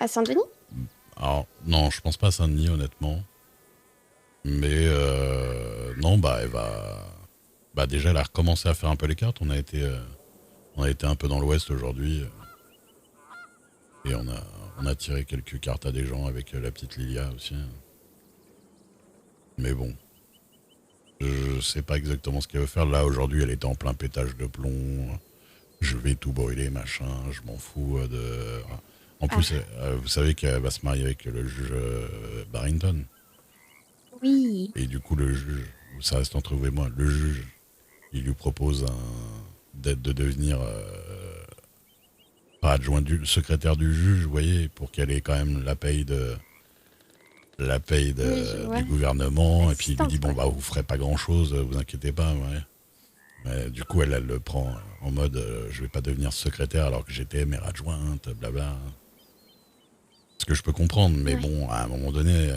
À Saint-Denis? Alors, non, je pense pas à Saint-Denis, honnêtement. Mais non, bah, elle va. Bah, déjà, elle a recommencé à faire un peu les cartes. On a été un peu dans l'ouest aujourd'hui. Et on a tiré quelques cartes à des gens avec la petite Lilia aussi. Mais bon, je sais pas exactement ce qu'elle veut faire. Là, aujourd'hui, elle était en plein pétage de plomb. Je vais tout brûler, machin. Je m'en fous de. En Ah, plus, vous savez qu'elle va se marier avec le juge Barrington. oui. Et du coup, le juge, ça reste entre vous et moi, le juge, il lui propose de devenir pas adjoint du secrétaire du juge, vous voyez, pour qu'elle ait quand même Oui, je vois. du gouvernement. Et puis il lui dit Assistante, bon quoi. bah vous ferez pas grand chose, vous inquiétez pas. Ouais. Mais du coup, elle le prend en mode je vais pas devenir secrétaire alors que j'étais maire adjointe, blabla. Ce que je peux comprendre, mais Ouais. bon, à un moment donné,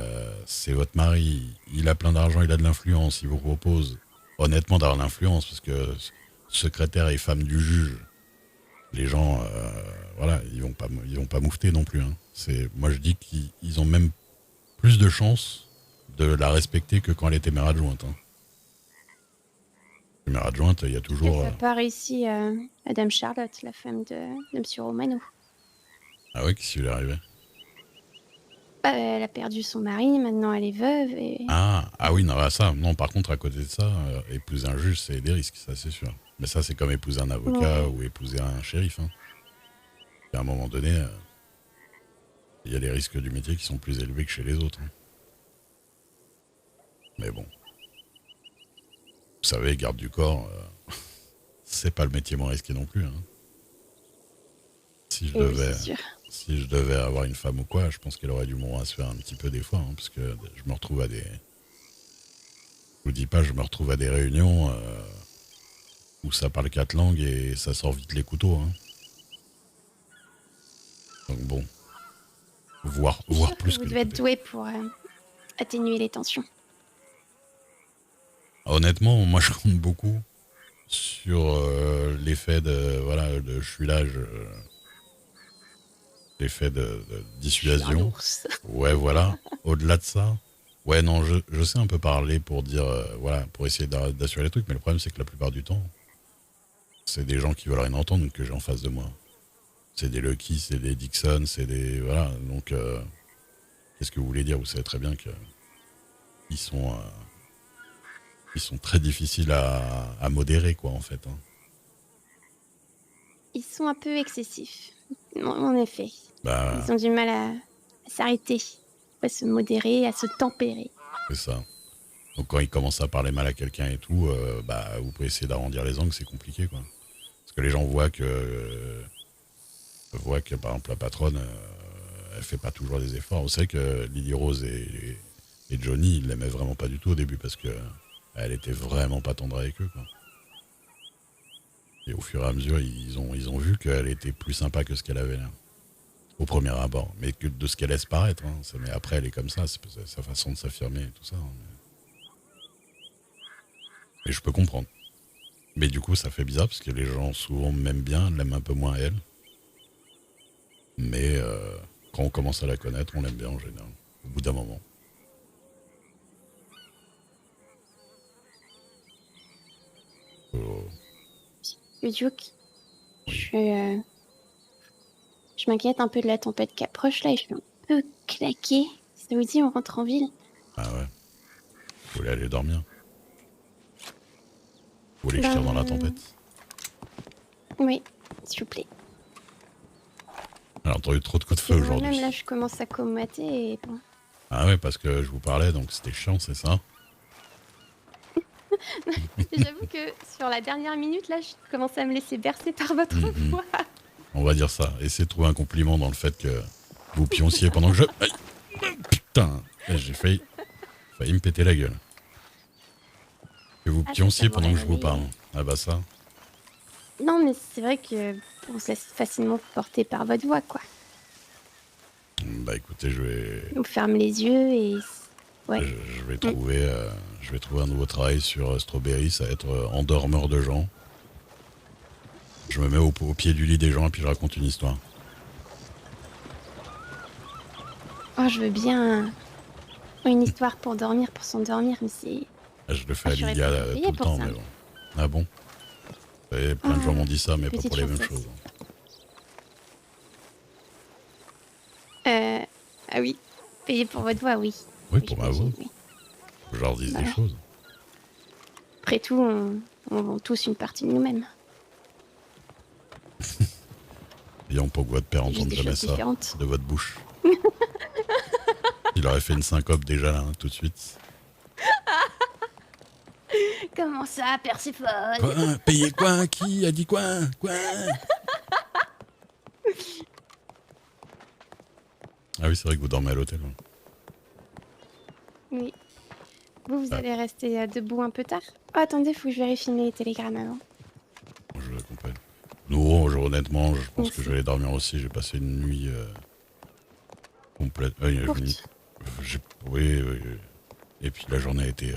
c'est votre mari, il a plein d'argent, il a de l'influence, il vous propose honnêtement d'avoir de l'influence, parce que secrétaire et femme du juge, les gens, voilà, ils vont pas moufter non plus. Hein. Moi je dis qu'ils ont même plus de chances de la respecter que quand elle était mère adjointe. Hein. Mère adjointe, il y a En tout cas, toujours, ça n'a pas réussi à Dame Charlotte, la femme de Monsieur Romano. ah ouais, qu'est-ce qui lui est arrivé? Bah, elle a perdu son mari, maintenant elle est veuve et... Ah oui, non, bah ça, non, par contre, à côté de ça, épouser un juge, c'est des risques, ça c'est sûr. Mais ça, c'est comme épouser un avocat Ouais. ou épouser un shérif. Hein. Et à un moment donné, il y a les risques du métier qui sont plus élevés que chez les autres. Hein. Mais bon, vous savez, garde du corps, c'est pas le métier moins risqué non plus. Hein. Si je Et oui, devais, c'est sûr. si je devais avoir une femme ou quoi, je pense qu'elle aurait du monde à se faire un petit peu des fois, hein, parce que je me retrouve à des, je vous dis pas, je me retrouve à des réunions où ça parle 4 langues et ça sort vite les couteaux. Hein. Donc bon, Je suis voir sûre que plus vous que le devez être côté. doué pour atténuer les tensions. Honnêtement, moi je compte beaucoup sur l'effet de, voilà, je suis là, l'effet de Je suis un dissuasion. ours. Ouais, voilà. Au-delà de ça, ouais, non, je sais un peu parler pour dire, voilà, pour essayer d'assurer les trucs, mais le problème c'est que la plupart du temps, c'est des gens qui veulent rien entendre que j'ai en face de moi. C'est des Lucky, c'est des Dixon, c'est des, voilà, donc qu'est-ce que vous voulez dire? Vous savez très bien que ils sont, euh, ils sont très difficiles à modérer, quoi, en fait. Hein. Ils sont un peu excessifs. En effet. Bah, Ils ont du mal à s'arrêter, à se modérer, à se tempérer. c'est ça. Donc quand ils commencent à parler mal à quelqu'un et tout, bah vous pouvez essayer d'arrondir les angles, c'est compliqué quoi. Parce que les gens voient que par exemple la patronne, elle fait pas toujours des efforts. Vous savez que Lily Rose et Johnny, ils l'aimaient vraiment pas du tout au début parce que elle était vraiment pas tendre avec eux quoi. Et au fur et à mesure, ils ont vu qu'elle était plus sympa que ce qu'elle avait là, au premier abord. Mais que de ce qu'elle laisse paraître. Hein. Mais après, elle est comme ça, c'est sa façon de s'affirmer et tout ça. Hein. Et je peux comprendre. Mais du coup, ça fait bizarre parce que les gens souvent m'aiment bien, l'aiment un peu moins elle. Mais quand on commence à la connaître, on l'aime bien en général. Au bout d'un moment. Oh, Le Duke, oui. je, je m'inquiète un peu de la tempête qui approche là et je suis un peu claquée. Si ça vous dit, on rentre en ville? Ah ouais. Vous voulez aller dormir? Vous voulez que je tire dans la Ben, tempête? oui, s'il vous plaît. J'ai entendu trop de coups Parce de que feu moi-même là, aujourd'hui. je commence à comater et bon. Ah ouais, parce que je vous parlais, donc c'était chiant, c'est ça? J'avoue que sur la dernière minute là, je commence à me laisser bercer par votre Mhm. voix. On va dire ça. Essayez de trouver un compliment dans le fait que vous pionciez pendant que je... Aïe, putain, j'ai failli me péter la gueule. Que vous Ah, ça pionciez pendant m'aurait que je vous parle. réveillée. Ah bah ça. Non, mais c'est vrai que on se laisse facilement porter par votre voix, quoi. Bah écoutez, On ferme les yeux et... Ouais. Mm. je vais trouver un nouveau travail sur Strawberry, ça va être endormeur de gens. Je me mets au pied du lit des gens et puis je raconte une histoire. Oh, je veux bien une histoire pour dormir, pour s'endormir, mais c'est... Ah, je le fais Oh, à j'aurais Liga pas tout payé le pour temps, ça. mais bon. Ah bon? Et plein de gens Oh, m'ont dit ça, mais pas petite pour les mêmes princesse. choses. Euh... Ah oui, payer pour votre voix, oui. Oui, Oui, pour ma voix. j'imagine, oui. Je leur dis Bah des ouais. choses. Après tout, on vend tous une partie de nous-mêmes. Ayant pour que votre père C'est juste entende des jamais choses ça différentes. de votre bouche. Il aurait fait une syncope déjà là, tout de suite. Comment ça, Perséphone? Quoi? Payer quoi? Qui a dit quoi? Quoi? Ah oui, c'est vrai que vous dormez à l'hôtel. Ouais. Oui. Vous Ah, allez rester debout un peu tard? Oh, attendez, faut que je vérifie mes télégrammes avant. je comprends. Non, honnêtement, je pense que je Merci. vais aller dormir aussi. J'ai passé une nuit complète. Courte. Oui, oui, oui. Et puis la journée a été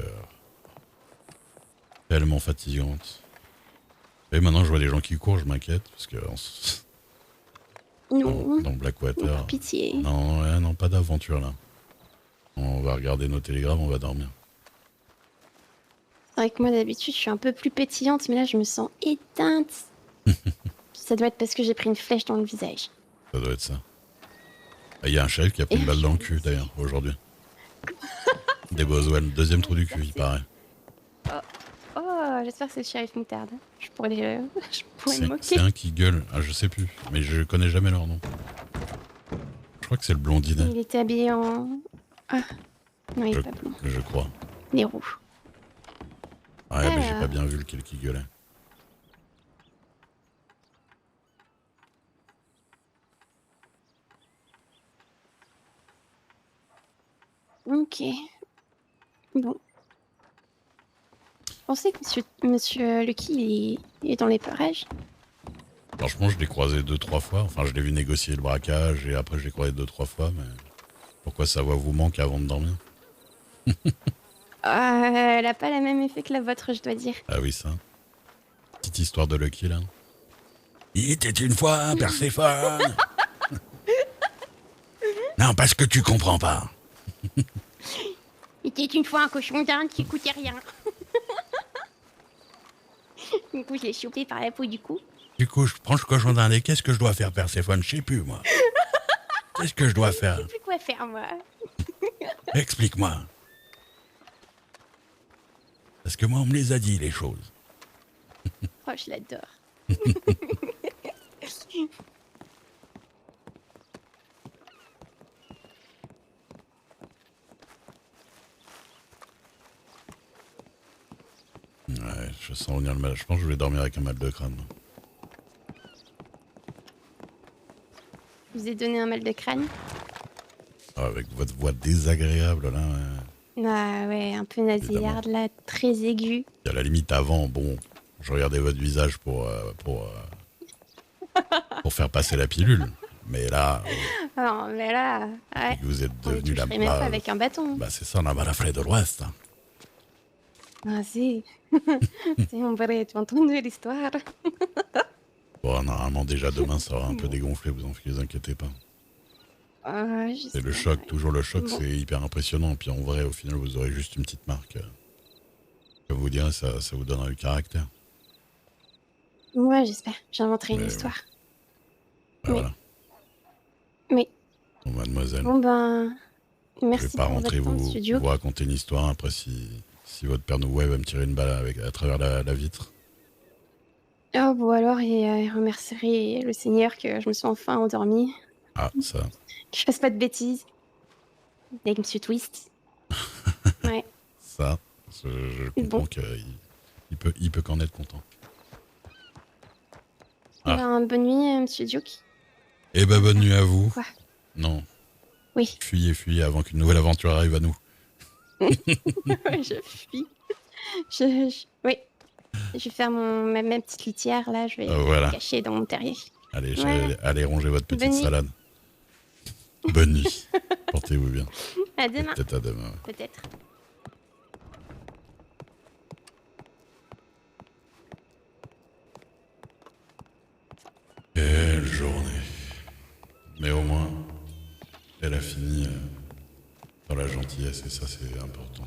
tellement fatigante. Et maintenant, je vois des gens qui courent, je m'inquiète. Parce que Non, dans Blackwater. par pitié. Non, ouais, non, pas d'aventure là. On va regarder nos télégrammes, on va dormir. C'est vrai que moi, d'habitude, je suis un peu plus pétillante, mais là, je me sens éteinte. Ça doit être parce que j'ai pris une flèche dans le visage. Ça doit être ça. Il y a un chef qui a Et pris une je balle suis dans le cul blessée. d'ailleurs, aujourd'hui. Des Boswell, deuxième trou du cul, il Merci. paraît. Oh, j'espère que c'est le shérif moutarde. Je pourrais, je pourrais me C'est moquer. un qui gueule, ah, je sais plus, mais je connais jamais leur nom. Je crois que c'est le blondinet, Il était habillé en... Ah, non, il je, est pas blond. je crois. Il est rouge. Ouais, mais j'ai pas Alors, bien vu lequel qui gueulait. ok. Bon. Je pensais que monsieur Lucky, il est dans les parages. Franchement, je l'ai croisé 2-3 fois. Enfin, je l'ai vu négocier le braquage et après, je l'ai croisé 2-3 fois. Mais pourquoi sa voix vous manque avant de dormir? Elle a pas le même effet que la vôtre, je dois dire. Ah oui, ça. Petite histoire de Lucky là. Il était une fois Perséphone. Non, parce que tu comprends pas. Il était une fois un cochon d'Inde qui coûtait rien. Du coup, je l'ai chopé par la peau du cou. Du coup, je prends ce cochon d'Inde et qu'est-ce que je dois faire, Perséphone? Je sais plus, moi. Qu'est-ce que je dois Je faire? sais plus quoi faire, moi. Explique-moi. Parce que moi, on me les a dit, les choses. Oh, je l'adore. Ouais, je sens venir le mal. Je pense que je vais dormir avec un mal de crâne. Je vous ai donné un mal de crâne. Ah, avec votre voix désagréable, là. Ouais. Ah ouais, un peu nasillarde, là, très aiguë. Et à la limite, avant, bon, je regardais votre visage pour faire passer la pilule. Mais là, Non, mais là, ouais, vous êtes on les devenu la... toucherait même pas avec un bâton. Bah, c'est ça, la balafrée de l'Ouest. Ah si, si on pourrait entendre l'histoire. Bon, normalement, déjà demain, ça aura un peu dégonflé, vous inquiétez pas. C'est le choc, toujours le choc, Bon. c'est hyper impressionnant. Puis en vrai, au final, vous aurez juste une petite marque. Comme vous direz, ça vous donnera du caractère. Ouais, j'espère. J'inventerai une Mais histoire. Bah, voilà. Mais, Bon, mademoiselle, bon ben, je vais merci pas pour rentrer votre temps, vous studio. raconter une histoire. Après, si votre père nous voit, il va me tirer une balle à travers la vitre. Oh, bon alors, il remercierait le Seigneur que je me suis enfin endormie. Ah, ça, Que je fasse pas de bêtises. Avec Monsieur Twist. Ouais. ça, je comprends Bon. qu'il peut qu'en être content. Ah. Ben, bonne nuit, Monsieur Duke. Eh ben, bonne nuit à vous. Quoi? Non, Oui. fuyez avant qu'une nouvelle aventure arrive à nous. Je fuis. Oui. Je vais faire ma petite litière, là. Je vais Voilà. me cacher dans mon terrier. Allez, Ouais. allez ronger votre petite Bonne nuit. salade. Bonne nuit. Portez-vous bien. À demain. Peut-être à demain. Ouais. Peut-être. Quelle journée. Mais au moins, Elle a fini dans la gentillesse et ça c'est important.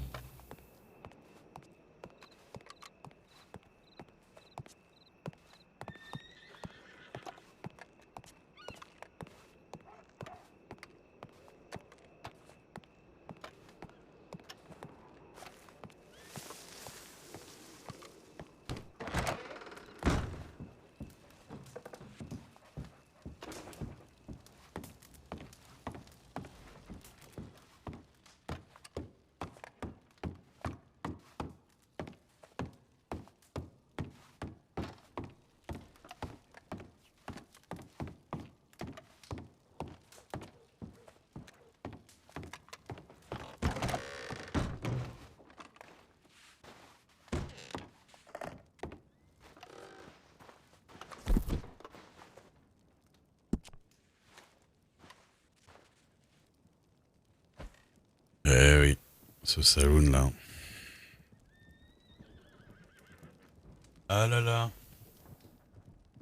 Eh oui, ce saloon là. Ah là là.